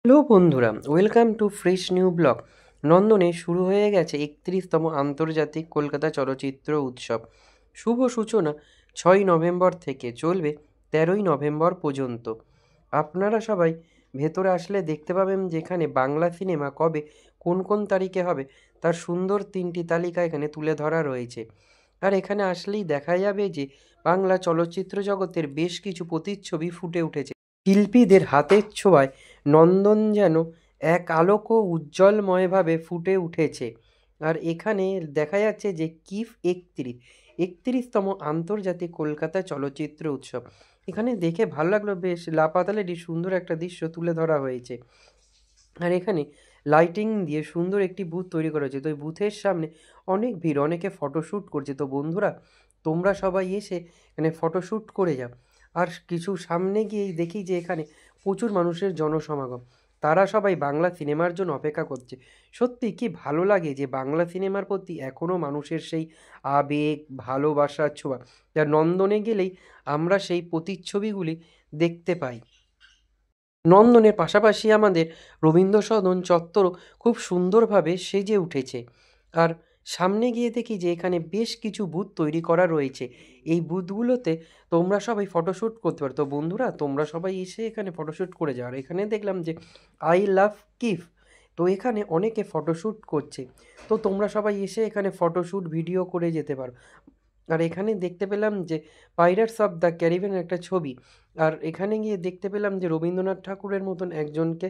Hello বন্ধুরা, welcome to fresh new blog. নন্দনে শুরু হয়ে গেছে 31তম আন্তর্জাতিক কলকাতা চলচ্চিত্র উৎসব। শুভ সূচনা 6 নভেম্বর থেকে চলবে 13 নভেম্বর পর্যন্ত। আপনারা সবাই ভেতরে আসলে দেখতে পাবেন যেখানে বাংলা সিনেমা কবে কোন কোন তারিখে হবে তার সুন্দর 3টি তালিকা এখানে তুলে ধরা রয়েছে। আর এখানে আসলেই দেখা যাবে যে বাংলা চলচ্চিত্র জগতের বেশ কিছু প্রতিচ্ছবি ফুটে উঠেছে। শিল্পীদের হাতের ছোঁয়ায় নন্দন যেন এক আলোক ও উজ্জ্বলময়ভাবে ফুটে উঠেছে। আর এখানে দেখা যাচ্ছে যে কিফ 31তম আন্তর্জাতিক কলকাতা চলচ্চিত্র উৎসব। এখানে দেখে ভালো লাগলো, বেশ লাপাতালেরই সুন্দর একটা দৃশ্য তুলে ধরা হয়েছে। আর এখানে লাইটিং দিয়ে সুন্দর একটি বুথ তৈরি করা হয়েছে। তো এই বুথের সামনে অনেক ভিড়, অনেকে ফটোশ্যুট করছে। তো বন্ধুরা, তোমরা সবাই এসে এখানে ফটোশ্যুট করে যাও। আর কিছু সামনে গিয়েই দেখি যে এখানে প্রচুর মানুষের জনসমাগম। তারা সবাই বাংলা সিনেমার জন্য অপেক্ষা করছে। সত্যি কি ভালো লাগে যে বাংলা সিনেমার প্রতি এখনও মানুষের সেই আবেগ, ভালোবাসার ছোঁয়া, যা নন্দনে গেলেই আমরা সেই প্রতিচ্ছবিগুলি দেখতে পাই। নন্দনের পাশাপাশি আমাদের রবীন্দ্র সদন চত্বরও খুব সুন্দরভাবে সেজে উঠেছে। আর সামনে গিয়ে দেখি যে এখানে বেশ কিছু বুথ তৈরি করা রয়েছে। এই বুথগুলোতে তোমরা সবাই ফটোশ্যুট করতে পারো। তো বন্ধুরা, তোমরা সবাই এসে এখানে ফটোশ্যুট করে যাও। আর এখানে দেখলাম যে আই লাভ কিফ, তো এখানে অনেকে ফটোশ্যুট করছে। তো তোমরা সবাই এসে এখানে ফটোশ্যুট ভিডিও করে যেতে পারো। আর এখানে দেখতে পেলাম যে পাইরেটস অফ দ্য ক্যারিবিয়ানের একটা ছবি। আর এখানে গিয়ে দেখতে পেলাম যে রবীন্দ্রনাথ ঠাকুরের মতন একজনকে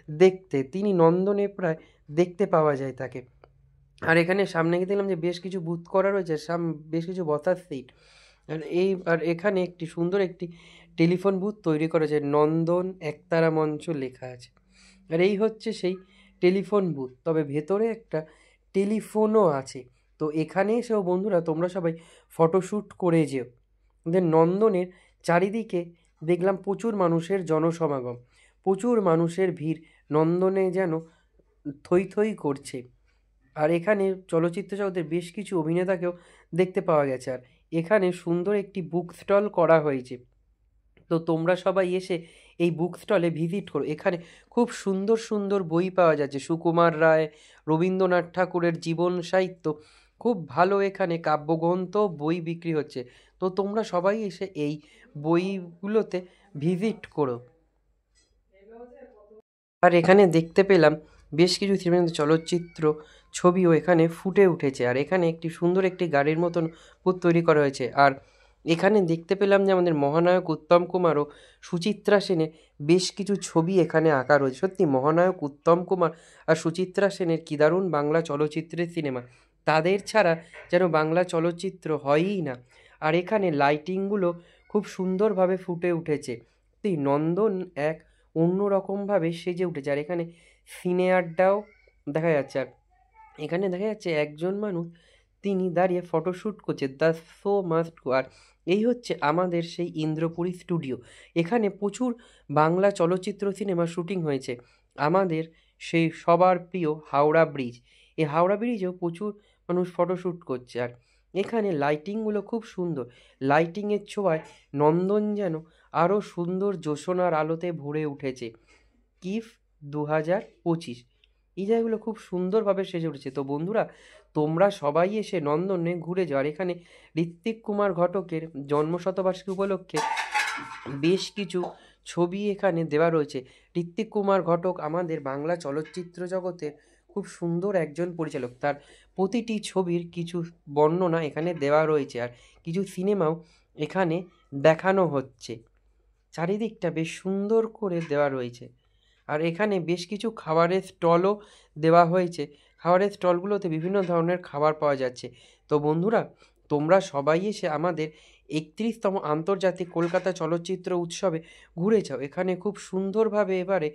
দেখতে, তিনি নন্দনে প্রায় দেখতে পাওয়া যায় তাকে। আর এখানে সামনে গিয়ে দেখলাম যে বেশ কিছু বুথ করা রয়েছে, বেশ কিছু বসার সিট। আর এখানে একটি সুন্দর একটি টেলিফোন বুথ তৈরি করা আছে, নন্দন একতারা মঞ্চ লেখা আছে। আর এই হচ্ছে সেই টেলিফোন বুথ, তবে ভেতরে একটা টেলিফোনও আছে। তো এখানে এসেও বন্ধুরা তোমরা সবাই ফটোশ্যুট করে যেও। নন্দনের চারিদিকে দেখলাম প্রচুর মানুষের জনসমাগম, প্রচুর মানুষের ভিড়, নন্দনে যেন থই থই করছে। আর এখানে চলচ্চিত্র জগতের বেশ কিছু অভিনেতাকেও দেখতে পাওয়া গেছে। আর এখানে সুন্দর একটি বুক স্টল করা হয়েছে। তো তোমরা সবাই এসে এই বুক স্টলে ভিজিট করো। এখানে খুব সুন্দর সুন্দর বই পাওয়া যাচ্ছে, সুকুমার রায়, রবীন্দ্রনাথ ঠাকুরের জীবন সাহিত্য, খুব ভালো এখানে কাব্যগ্রন্থ বই বিক্রি হচ্ছে। তো তোমরা সবাই এসে এই বইগুলোতে ভিজিট করো। আর এখানে দেখতে পেলাম বেশ কিছু সিনেমা চলচ্চিত্র ছবিও এখানে ফুটে উঠেছে। আর এখানে একটি সুন্দর একটি গাড়ির মতন ভূত তৈরি করা হয়েছে। আর এখানে দেখতে পেলাম যে আমাদের মহানায়ক উত্তম কুমার ও সুচিত্রা সেনের বেশ কিছু ছবি এখানে আঁকা রয়েছে। সত্যি মহানায়ক উত্তম কুমার আর সুচিত্রা সেনের কী দারুণ বাংলা চলচ্চিত্রের সিনেমা, তাদের ছাড়া যেন বাংলা চলচ্চিত্র হয়ই না। আর এখানে লাইটিংগুলো খুব সুন্দরভাবে ফুটে উঠেছে। সত্যি নন্দন এক অন্যরকমভাবে সেজে উঠেছে। আর এখানে সিনে আড্ডাও দেখা যাচ্ছে। আর এখানে দেখা যাচ্ছে একজন মানুষ, তিনি দাঁড়িয়ে ফটোশ্যুট করছে, দ্য শো মাস্ট গো। আর এই হচ্ছে আমাদের সেই ইন্দ্রপুরী স্টুডিও। এখানে প্রচুর বাংলা চলচ্চিত্র সিনেমা শুটিং হয়েছে। আমাদের সেই সবার প্রিয় হাওড়া ব্রিজ, এই হাওড়া ব্রিজেও প্রচুর মানুষ ফটোশ্যুট করছে। আর এখানে লাইটিংগুলো খুব সুন্দর, লাইটিংয়ের ছোঁয়ায় নন্দন যেন আরও সুন্দর জ্যোৎস্নার আলোতে ভরে উঠেছে। কিফ 2025, এই জায়গাগুলো খুব সুন্দরভাবে সেজে উঠেছে। তো বন্ধুরা, তোমরা সবাই এসে নন্দনে ঘুরে যাও। আর এখানে ঋত্বিক কুমার ঘটকের জন্মশতবার্ষিকী উপলক্ষে বেশ কিছু ছবি এখানে দেওয়া রয়েছে। ঋত্বিক কুমার ঘটক আমাদের বাংলা চলচ্চিত্র জগতের খুব সুন্দর একজন পরিচালক। তার প্রতিটি ছবির কিছু বর্ণনা এখানে দেওয়া রয়েছে। আর কিছু সিনেমাও এখানে দেখানো হচ্ছে। চারিদিকটা বেশ সুন্দর করে দেওয়া রয়েছে। আর এখানে বেশ কিছু খাবারের স্টলও দেওয়া হয়েছে। খাবারের স্টলগুলোতে বিভিন্ন ধরনের খাবার পাওয়া যাচ্ছে। তো বন্ধুরা, তোমরা সবাই এসে আমাদের 31তম আন্তর্জাতিক কলকাতা চলচ্চিত্র উৎসবে ঘুরে যাও। এখানে খুব সুন্দরভাবে এবারে